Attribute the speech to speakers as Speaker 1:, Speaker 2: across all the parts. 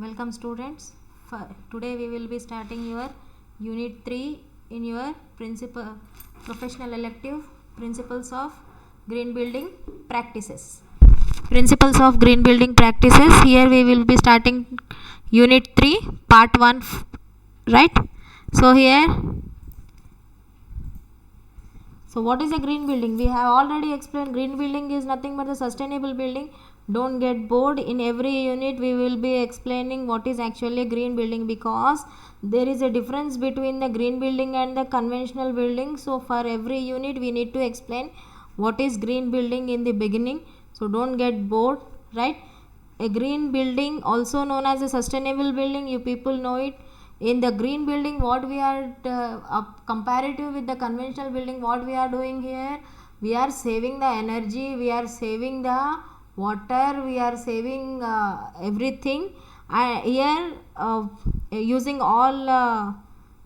Speaker 1: Welcome students. Today we will be starting your unit 3 in your professional elective principles of green building practices. Principles of green building practices. Here we will be starting unit 3 part 1, right? So what is a green building? We have already explained green building is nothing but the sustainable building. Don't get bored. In every unit we will be explaining what is actually a green building, because there is a difference between the green building and the conventional building. So for every unit we need to explain what is green building in the beginning. So don't get bored, right? A green building, also known as a sustainable building, you people know it. In the green building, what we are comparative with the conventional building, what we are doing here, we are saving the energy, we are saving the water, we are saving everything. Here using all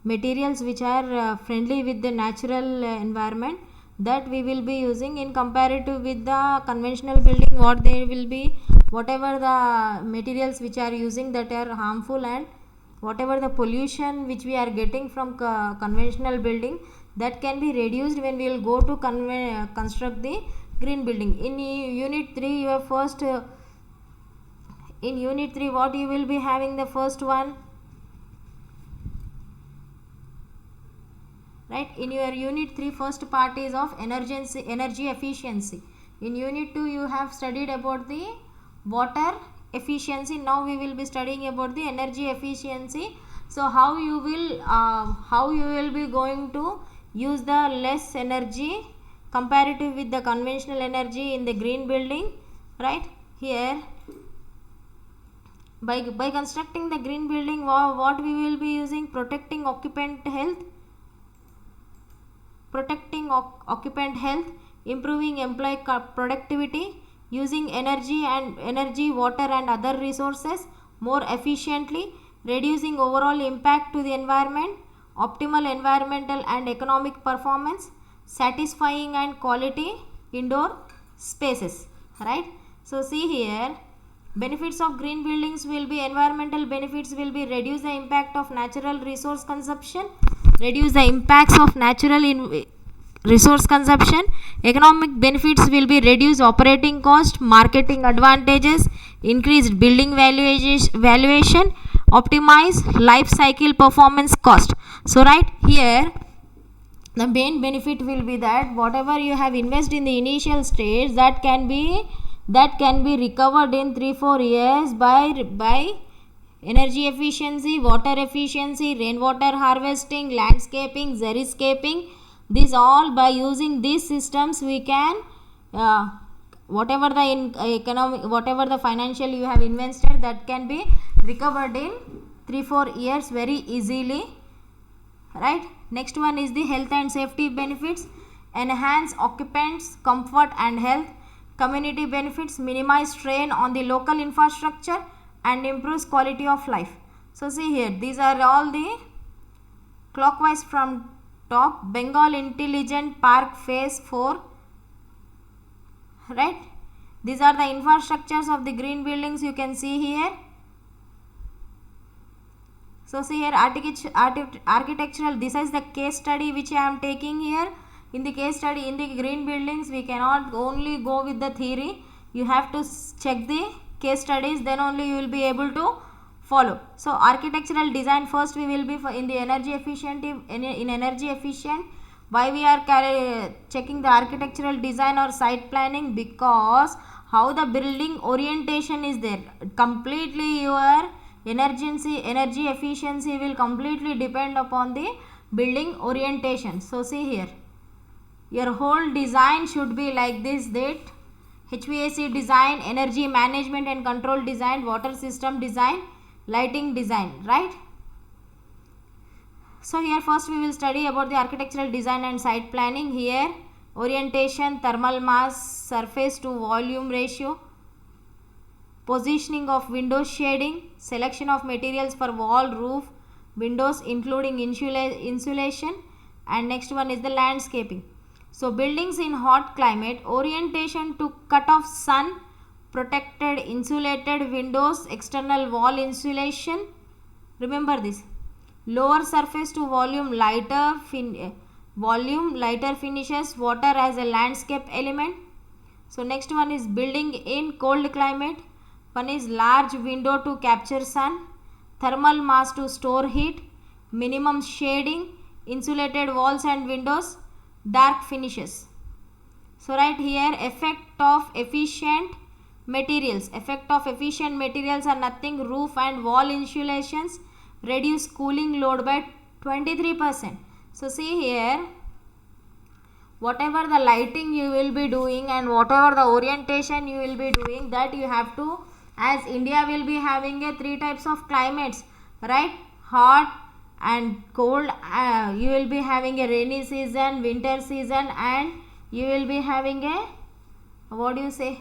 Speaker 1: materials which are friendly with the natural environment, that we will be using in comparative with the conventional building. What they will be, whatever the materials which are using that are harmful, and whatever the pollution which we are getting from conventional building, that can be reduced when we will go to construct the green building. In unit 3 your first in unit 3 what you will be having, the first one, right? In your unit 3 first part is of energy efficiency. In unit 2 you have studied about the water efficiency. Now we will be studying about the energy efficiency. So how you will be going to use the less energy comparative with the conventional energy in the green building, right? Here by constructing the green building, what we will be using: protecting occupant health, improving employee productivity, using energy, water and other resources more efficiently, reducing overall impact to the environment, optimal environmental and economic performance, satisfying and quality indoor spaces, right? So see here, benefits of green buildings will be: environmental benefits will be reduce the impact of natural resource consumption, reduce the impacts of resource consumption. Economic benefits will be reduce operating cost, marketing advantages, increased building valuation, optimize life cycle performance cost. So right here the main benefit will be that whatever you have invested in the initial stage, that can be recovered in 3-4 years by energy efficiency, water efficiency, rainwater harvesting, landscaping, xeriscaping. These all, by using these systems we can whatever the financial you have invested, that can be recovered in 3-4 years very easily, right? Next one is the health and safety benefits: enhance occupants comfort and health. Community benefits: minimize strain on the local infrastructure and improves quality of life. So see here, these are all the clockwise from top. Bengal Intelligent Park phase 4, right? These are the infrastructures of the green buildings you can see here. So see here, architectural, this is the case study which I am taking here. In the case study in the green buildings, we cannot only go with the theory, you have to check the case studies, then only you will be able to follow. So architectural design, first we will be in the energy efficient. In energy efficient, why we are checking the architectural design or site planning? Because how the building orientation is there, completely your energy efficiency will completely depend upon the building orientation. So see here, your whole design should be like this, that HVAC design, energy management and control design, water system design, lighting design, right? So here first we will study about the architectural design and site planning. Here orientation, thermal mass, surface to volume ratio, positioning of window shading, selection of materials for wall, roof, windows including insulation, and next one is the landscaping. So buildings in hot climate, orientation to cut off sun, protected insulated windows, external wall insulation. Remember this. Lower surface to volume, lighter finishes, water as a landscape element. So next one is building in cold climate. One is large window to capture sun, thermal mass to store heat, minimum shading, insulated walls and windows, dark finishes. So right here, effect of efficient materials. Effect of efficient materials are nothing. Roof and wall insulations reduce cooling load by 23%. So see here, whatever the lighting you will be doing and whatever the orientation you will be doing, that you have to, as India will be having a 3 types of climates, right? Hot and cold. You will be having a rainy season, winter season, and you will be having a, what do you say,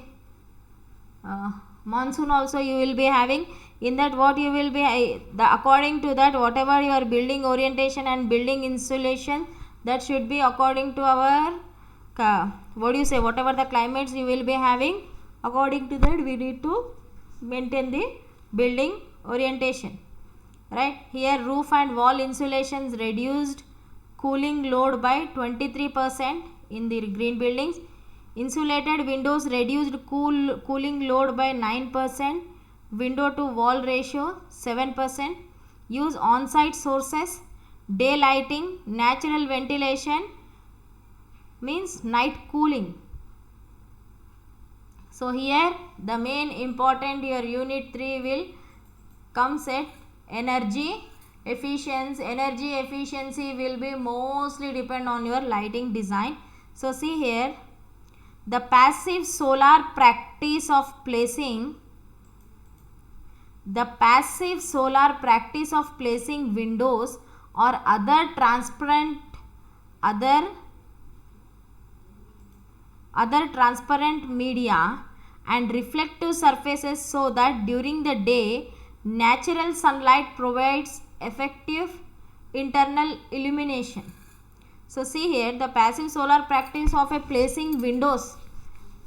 Speaker 1: monsoon also you will be having. In that, what you will be, according to that, whatever your building orientation and building insulation, that should be according to our, what do you say, whatever the climates you will be having, according to that we need to maintain the building orientation, right? Here, roof and wall insulations reduced cooling load by 23% in the green buildings. Insulated windows reduced cooling load by 9%. Window to wall ratio 7%. Use on-site sources, day lighting, natural ventilation, means night cooling. So here the main important, your unit 3 will comes at energy efficiency. Energy efficiency will be mostly depend on your lighting design. So see here, the passive solar practice of placing windows or other transparent media and reflective surfaces, so that during the day natural sunlight provides effective internal illumination. So see here, the passive solar practice of a placing windows,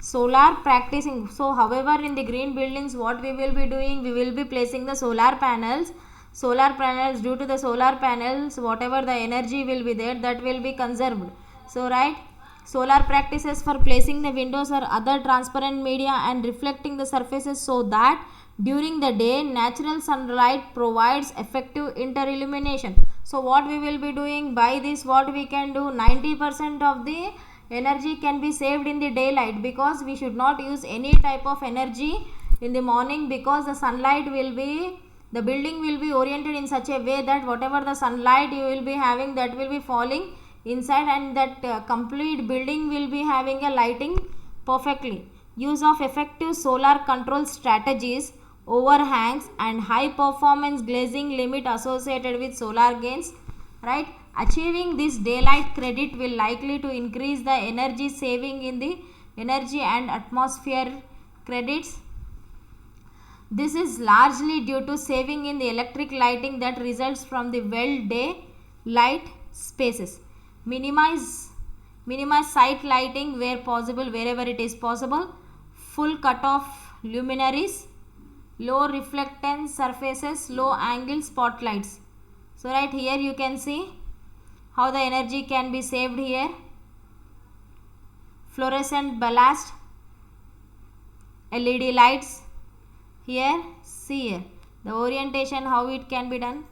Speaker 1: solar practicing. So however, in the green buildings, what we will be doing, we will be placing the solar panels. Due to the solar panels, whatever the energy will be there, that will be conserved. So right, solar practices for placing the windows or other transparent media and reflecting the surfaces, so that during the day natural sunlight provides effective interillumination. So what we will be doing by this, what we can do, 90% of the energy can be saved in the daylight, because we should not use any type of energy in the morning, because the sunlight will be, the building will be oriented in such a way that whatever the sunlight you will be having, that will be falling inside, and that complete building will be having a lighting perfectly. Use of effective solar control strategies, overhangs and high performance glazing limit associated with solar gains, right? Achieving this daylight credit will likely to increase the energy saving in the energy and atmosphere credits. This is largely due to saving in the electric lighting that results from the well day light spaces. Minimize site lighting where possible, wherever it is possible. Full cutoff luminaries, low reflectance surfaces, low angle spotlights. So right here you can see how the energy can be saved here. Fluorescent ballast, LED lights. Here, see here, the orientation how it can be done.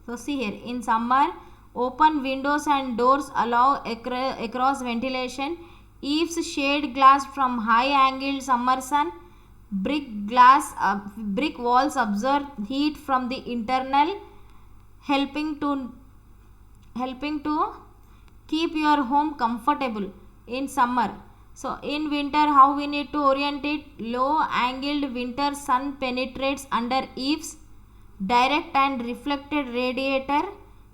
Speaker 1: So see here, in summer, open windows and doors allow across ventilation. Eaves shade glass from high angled summer sun. Brick walls absorb heat from the internal, helping to keep your home comfortable in summer. So in winter, how we need to orient it? Low angled winter sun penetrates under eaves. Direct and reflected radiator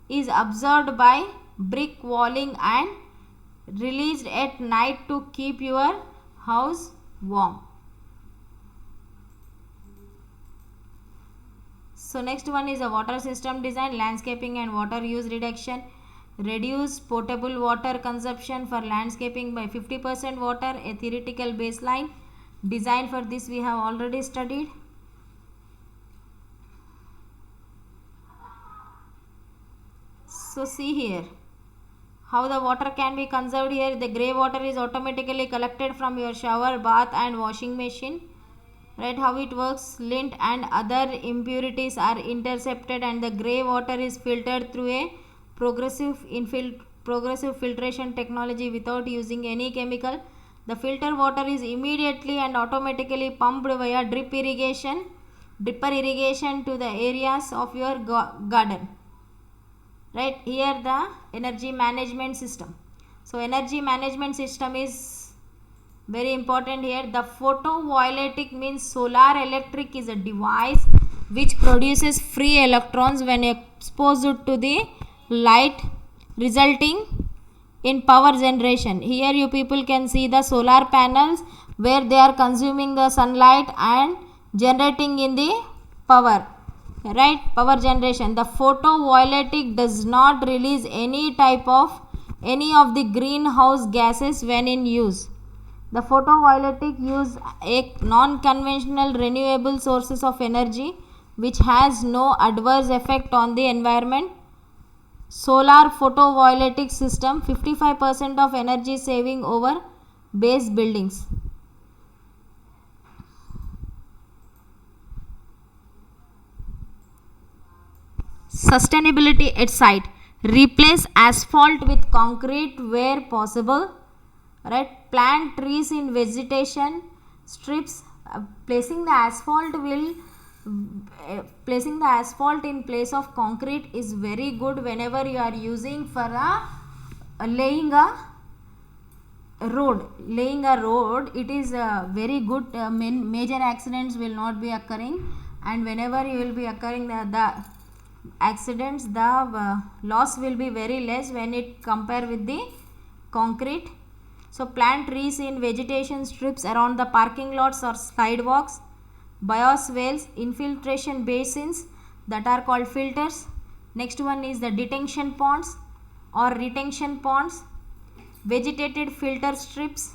Speaker 1: is absorbed by brick walling and released at night to keep your house warm. So next one is a water system design, landscaping and water use reduction. reduce potable water consumption for landscaping by 50% water, a theoretical baseline. Design for this we have already studied. So see here how the water can be conserved here. The grey water is automatically collected from your shower, bath and washing machine. Right, how it works? Lint and other impurities are intercepted and the grey water is filtered through a progressive filtration technology without using any chemical. The filter water is immediately and automatically pumped via dripper irrigation to the areas of your garden. Right, here the energy management system. So energy management system is very important here. The photovoltaic means solar electric is a device which produces free electrons when exposed to the light, resulting in power generation. Here you people can see the solar panels where they are consuming the sunlight and generating in the power. Right, power generation. The photovoltaic does not release any of the greenhouse gases when in use. The photovoltaic use a non-conventional renewable sources of energy which has no adverse effect on the environment. Solar photovoltaic system 55% of energy saving over base buildings. Sustainability at site. Replace asphalt with concrete where possible. Right, plant trees in vegetation strips. Placing the asphalt in place of concrete is very good whenever you are using for laying a road. It is very good. Major accidents will not be occurring, and whenever you will be occurring the accidents, the loss will be very less when it compare with the concrete. So plant trees in vegetation strips around the parking lots or sidewalks. Bioswales, infiltration basins that are called filters. Next one is the detention ponds or retention ponds. Vegetated filter strips.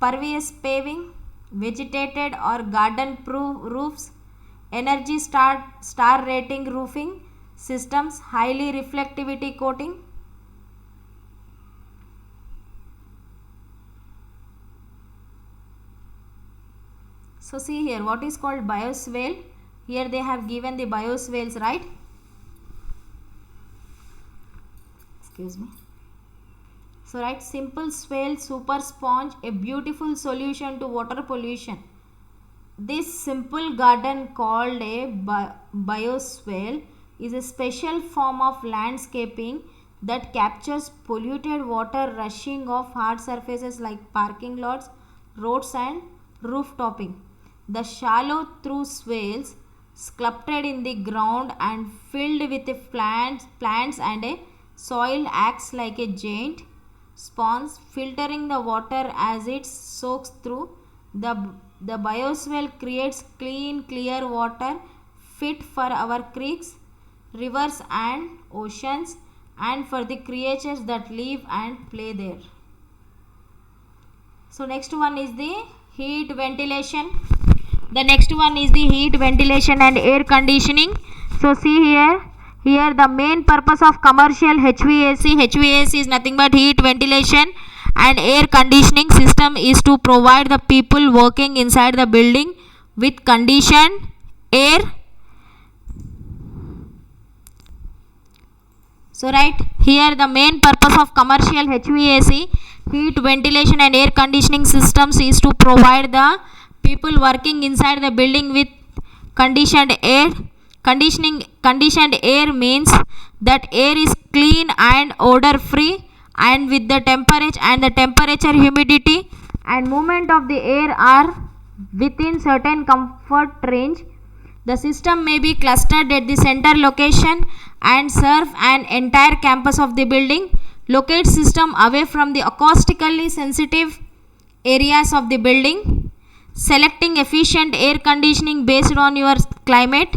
Speaker 1: Pervious paving, vegetated or garden proof roofs. Energy star rating roofing systems, highly reflectivity coating. So see here what is called bioswale. Here they have given the bioswales, right? Excuse me. So right, simple swale, super sponge, a beautiful solution to water pollution. This simple garden called a bioswale is a special form of landscaping that captures polluted water rushing off hard surfaces like parking lots, roads and roof topping. The shallow through swales sculpted in the ground and filled with plants and a soil acts like a giant sponge, filtering the water as it soaks through. The bioswale creates clean, clear water fit for our creeks, rivers and oceans and for the creatures that live and play there. So next one is the heat ventilation. The next one is the heat ventilation and air conditioning. So see here the main purpose of commercial HVAC is nothing but heat ventilation and air conditioning system is to provide the people working inside the building with conditioned air. So right here the main purpose of commercial HVAC, heat ventilation and air conditioning systems is to provide the people working inside the building with conditioned air. Conditioned air means that air is clean and odor free and with the temperature, humidity and movement of the air are within certain comfort range. The system may be clustered at the center location and serve an entire campus of the building. Locate system away from the acoustically sensitive areas of the building. Selecting efficient air conditioning based on your climate.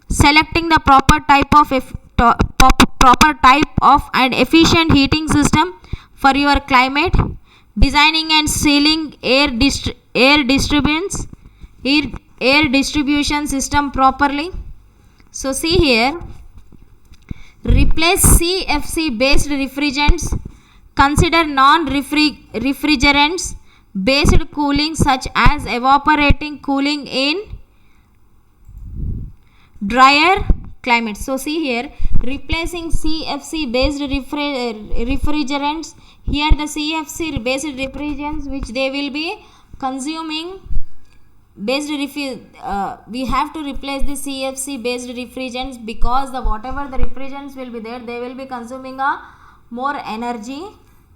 Speaker 1: Selecting the proper type of proper type of and efficient heating system for your climate, designing and sealing air, air distribution system properly. So see here, replace CFC based refrigerants. Consider non-refrigerants based cooling such as evaporating cooling in drier climate. So see here, replacing CFC based refrigerants. Here the CFC based refrigerants which they will be consuming based we have to replace the CFC based refrigerants because the whatever the refrigerants will be there, they will be consuming a more energy,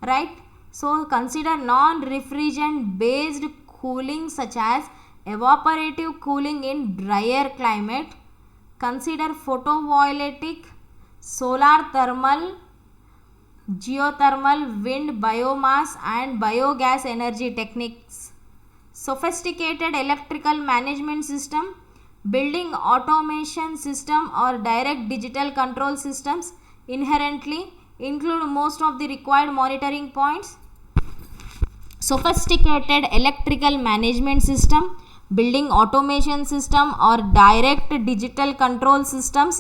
Speaker 1: right? So consider non-refrigerant based cooling such as evaporative cooling in drier climate. Consider photovoltaic, solar thermal, geothermal, wind, biomass and biogas energy techniques. Sophisticated electrical management system, building automation system or direct digital control systems inherently include most of the required monitoring points. Sophisticated electrical management system, building automation system or direct digital control system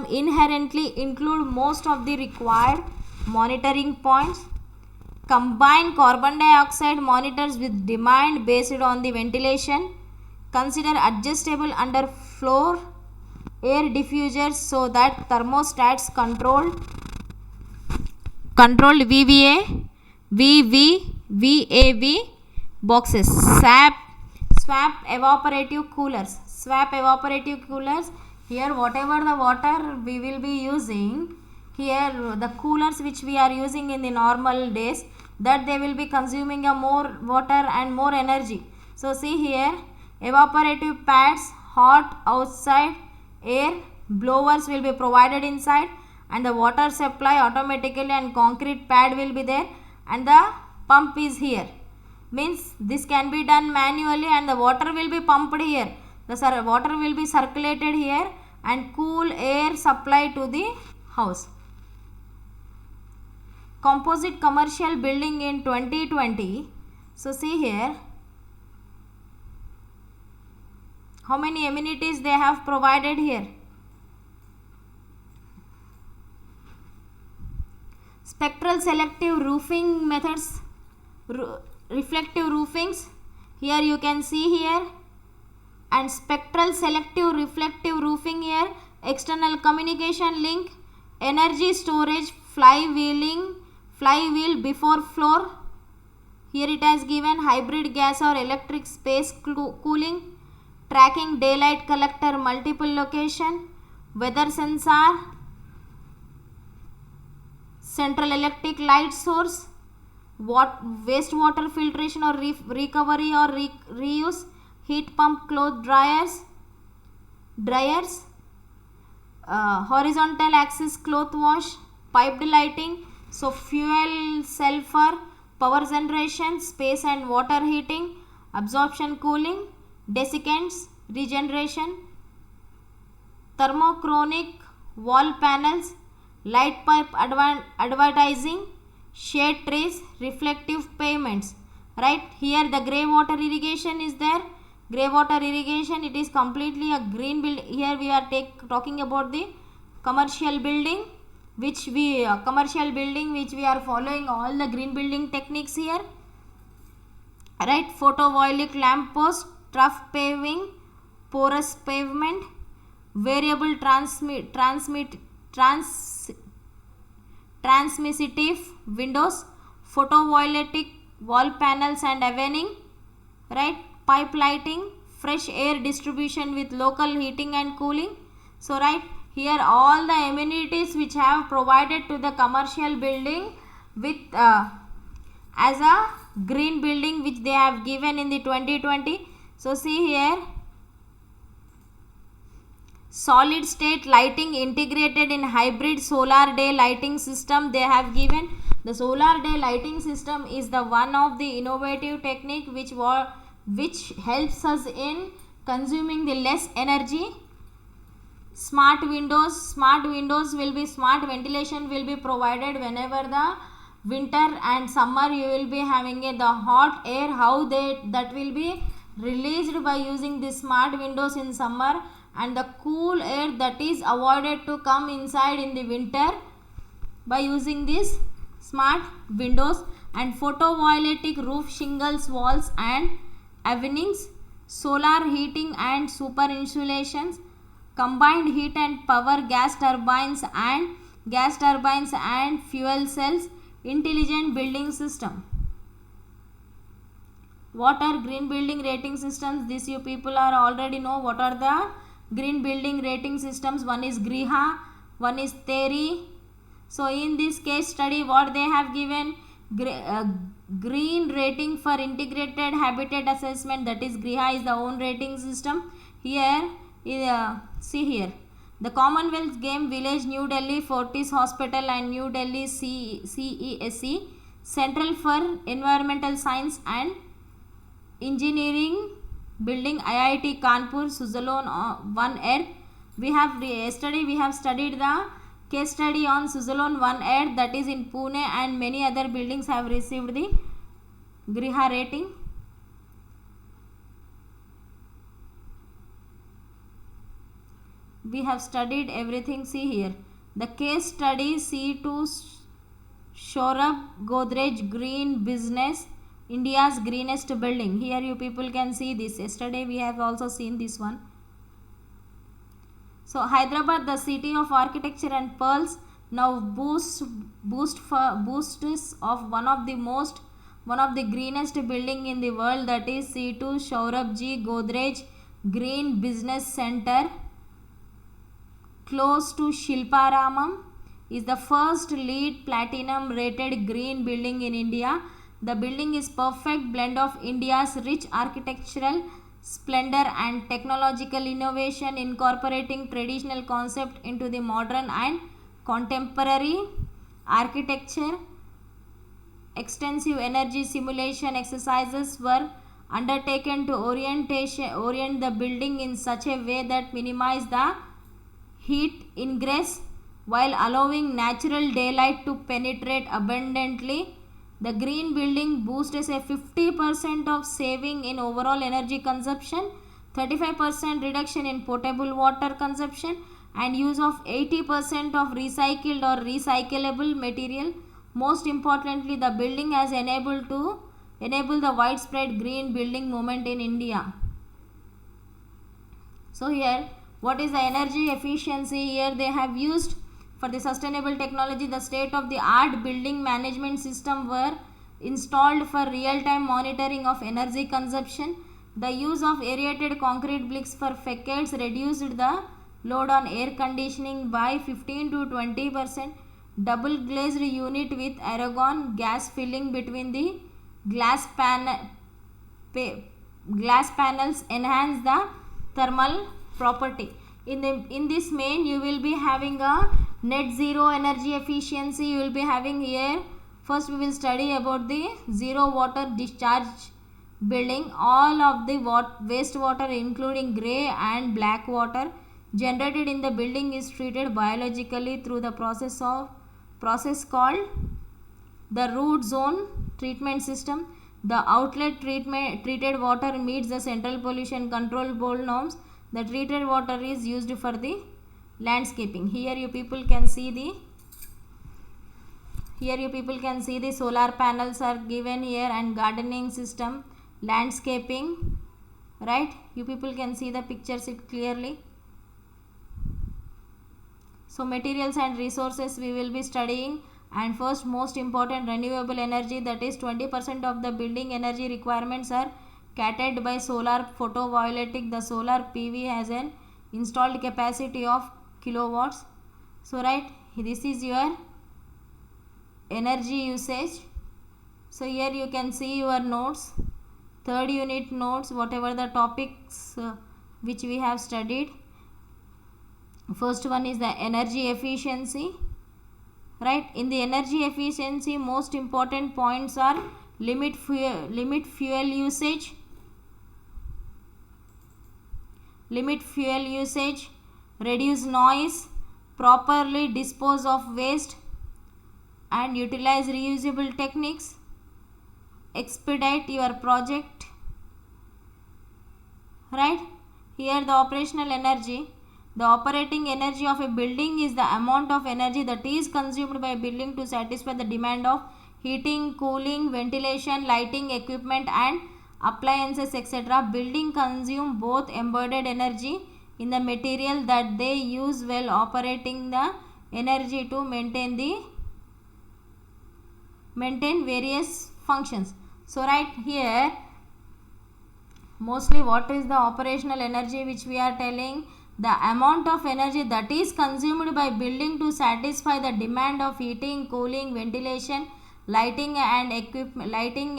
Speaker 1: inherently include most of the required monitoring points. Combine carbon dioxide monitors with demand based on the ventilation. Consider adjustable underfloor air diffusers so that thermostats controlled VAV boxes. Swap evaporative coolers. Here whatever the water we will be using, here the coolers which we are using in the normal days, that they will be consuming a more water and more energy. So see here, evaporative pads, hot outside air blowers will be provided inside, and the water supply automatically and concrete pad will be there, and the pump is here. Means this can be done manually and the water will be pumped here. The water will be circulated here and cool air supply to the house. Composite commercial building in 2020. So see here, how many amenities they have provided here. Spectral selective roofing methods, reflective roofings. Here you can see here, and spectral selective reflective roofing here, external communication link, energy storage, flywheel before floor. Here it has given hybrid gas or electric space cooling, tracking daylight collector multiple location, weather sensor, central electric light source, wastewater filtration or recovery or reuse, heat pump, cloth dryers, horizontal axis cloth wash, piped lighting, so fuel cell for power generation, space and water heating, absorption cooling, desiccants, regeneration, thermochromic wall panels, light pipe advertising, shade trees, reflective pavements. Right here the grey water irrigation is there. Grey water irrigation, it is completely a green build. Here we are talking about the commercial building which we are following all the green building techniques here. Right, photovoltaic lamp post, trough paving, porous pavement, variable transmissive windows, photovoltaic wall panels and awning, right, pipe lighting, fresh air distribution with local heating and cooling. So right here all the amenities which have provided to the commercial building with as a green building which they have given in the 2020. So see here, solid state lighting integrated in hybrid solar day lighting system they have given. The solar day lighting system is the one of the innovative technique which helps us in consuming the less energy. Smart windows will be, smart ventilation will be provided whenever the winter and summer you will be having the hot air, how that will be released by using the smart windows in summer, and the cool air that is avoided to come inside in the winter by using these smart windows. And photovoltaic roof shingles, walls and awnings, solar heating and super insulations, combined heat and power, gas turbines and fuel cells, intelligent building system. What are green building rating systems? This you people are already know what are the green building rating systems. One is Griha, one is Teri. So in this case study what they have given, green rating for integrated habitat assessment, that is Griha is the own rating system. Here see here, the Commonwealth Game Village, New Delhi, Fortis Hospital and New Delhi CESE, Central for Environmental Science and Engineering Building, IIT Kanpur, Suzlon One Earth. We have studied the case study on Suzlon One Earth, that is in Pune, and many other buildings have received the Griha rating. We have studied everything. See here, the case study C2 Saurabh Godrej Green Business, India's greenest building. Here you people can see this. Yesterday we have also seen this one. So Hyderabad, the city of architecture and pearls, now boasts of one of the greenest building in the world, that is C2 Saurabh Godrej Green Business Center, close to Shilparamam, is the first LEED Platinum rated green building in India. The building is perfect blend of India's rich architectural splendor and technological innovation, incorporating traditional concept into the modern and contemporary architecture. Extensive energy simulation exercises were undertaken to orient the building in such a way that minimize the heat ingress while allowing natural daylight to penetrate abundantly. The green building boasts a 50% of saving in overall energy consumption, 35% reduction in potable water consumption, and use of 80% of recycled or recyclable material. Most importantly, the building has enabled the widespread green building movement in India. So here, what is the energy efficiency? Here they have used for the sustainable technology, the state-of-the-art building management system were installed for real-time monitoring of energy consumption. The use of aerated concrete bricks for facades reduced the load on air conditioning by 15 to 20%. Double glazed unit with argon gas filling between the glass panels enhance the thermal property. In this main you will be having a net zero energy efficiency. You will be having here, first we will study about the zero water discharge building. All of the wastewater including grey and black water generated in the building is treated biologically through the process called the root zone treatment system. The outlet treated water meets the Central Pollution Control Board norms. The treated water is used for the landscaping. Here you people can see the solar panels are given here, and gardening system, landscaping, right? You people can see the pictures it clearly. So materials and resources we will be studying, and first most important, renewable energy, that is 20% of the building energy requirements are catered by solar photovoltaic. The solar PV has an installed capacity of kilowatts. So right, this is your energy usage. So here you can see your notes, third unit notes, whatever the topics which we have studied. First one is the energy efficiency, right? In the energy efficiency, most important points are limit fuel usage, reduce noise, properly dispose of waste and utilize reusable techniques, expedite your project, right? Here the operational energy, the operating energy of a building is the amount of energy that is consumed by a building to satisfy the demand of heating, cooling, ventilation, lighting, equipment and appliances, etc. Building consume both embodied energy in the material that they use while operating the energy to maintain various functions. So right here, mostly what is the operational energy which we are telling? The amount of energy that is consumed by building to satisfy the demand of heating, cooling, ventilation, lighting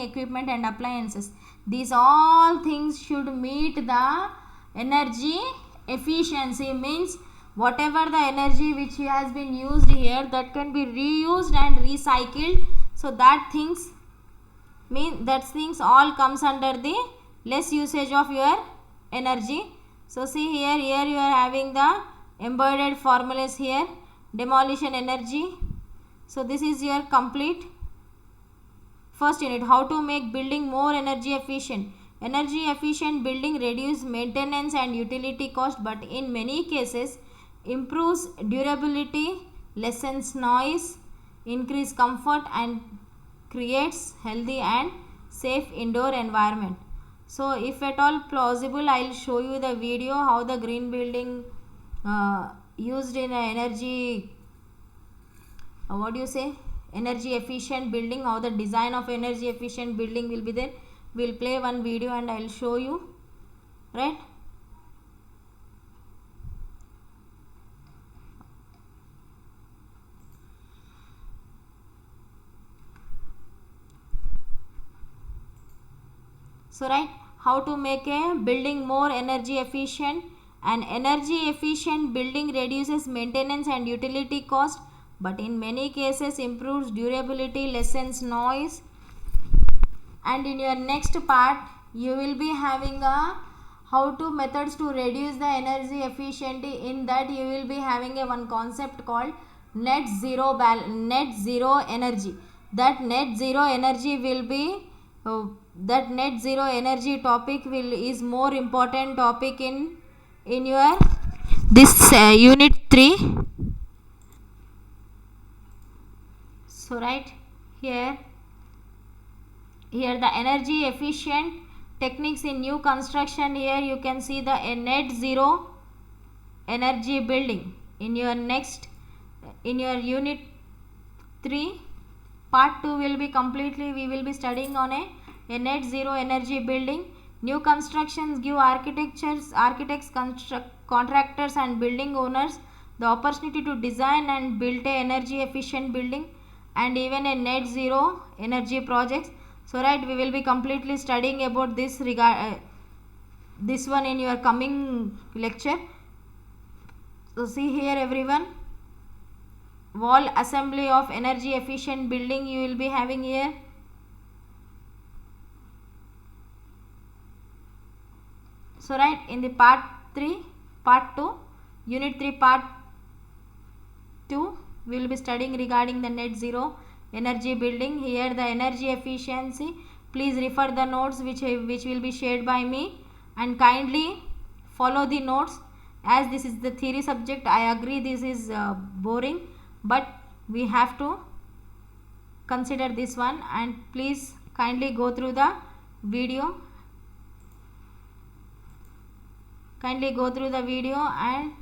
Speaker 1: equipment and appliances. These all things should meet the energy efficiency, means whatever the energy which has been used here, that can be reused and recycled. So that things all comes under the less usage of your energy. So see here you are having the embodied formulas here, demolition energy. So this is your complete first unit. How to make building more energy efficient? Energy efficient building reduce maintenance and utility cost, but in many cases improves durability, lessens noise, increase comfort and creates healthy and safe indoor environment. So if at all plausible, I will show you the video how the green building used in energy, energy efficient building, how the design of energy efficient building will be there. We will play one video and I will show you, right? So right, how to make a building more energy efficient? An energy efficient building reduces maintenance and utility cost, but in many cases improves durability, lessens noise. And in your next part you will be having a how to methods to reduce the energy efficiency. In that you will be having a one concept called net zero energy. That net zero energy will be that net zero energy topic is more important topic in your this unit 3. So right here the energy efficient techniques in new construction. Here you can see the net zero energy building in your unit 3. Part 2 will be completely, we will be studying on a net zero energy building. New constructions give architects, contractors and building owners the opportunity to design and build a energy efficient building and even a net zero energy projects. So right, we will be completely studying about this this one in your coming lecture. So see here everyone, wall assembly of energy efficient building you will be having here. So right, in the part 2 unit 3 part 2 we will be studying regarding the net zero energy building. Here the energy efficiency, please refer the notes which will be shared by me and kindly follow the notes. As this is the theory subject, I agree this is boring, but we have to consider this one, and please kindly go through the video. And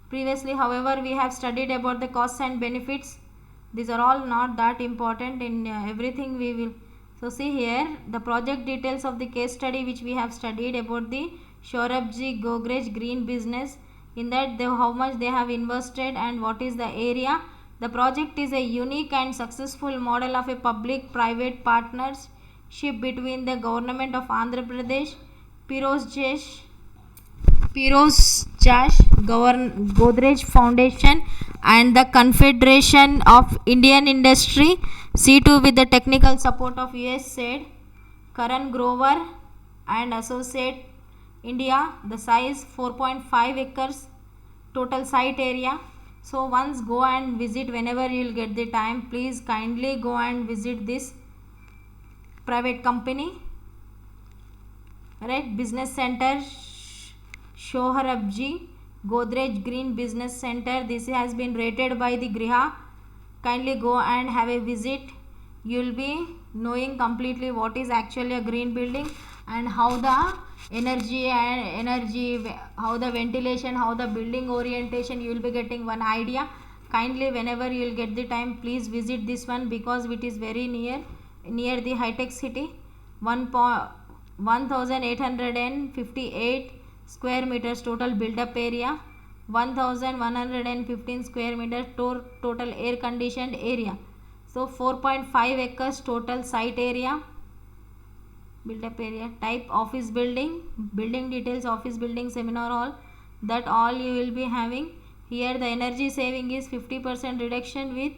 Speaker 1: previously however we have studied about the costs and benefits. These are all not that important in everything we will. So see here the project details of the case study which we have studied about the Saurabh Godrej green business. In that how much they have invested and what is the area. The project is a unique and successful model of a public private partnership between the government of Andhra Pradesh, Pirojshash Godrej Foundation and the Confederation of Indian Industry, C2 with the technical support of US said Karan Grover and Associate India. The size 4.5 acres total site area. So once go and visit whenever you will get the time. Please kindly go and visit this private company, right? Business center Sohrabji Godrej Green Business Center. This has been rated by the Griha. Kindly go and have a visit. You will be knowing completely what is actually a green building and how the energy, how the ventilation, how the building orientation, you will be getting one idea. Kindly whenever you will get the time, please visit this one because it is very near the high tech city. 1858 square meters total build up area, 1115 square meter total air conditioned area. So 4.5 acres total site area, build up area. Type office building, building details office building, seminar hall, that all you will be having. Here the energy saving is 50% reduction with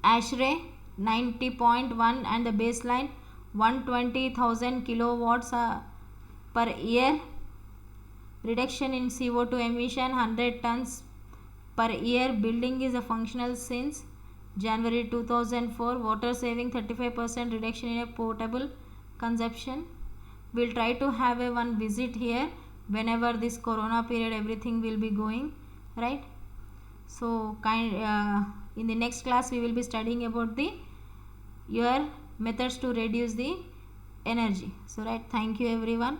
Speaker 1: ASHRAE 90.1 and the baseline 120,000 kilowatts per year. Reduction in CO2 emission 100 tons per year. Building is a functional since January 2004. Water saving 35% reduction in a potable consumption. We'll try to have a one visit here whenever this corona period everything will be going, right? So in the next class we will be studying about the your methods to reduce the energy. So right, thank you everyone.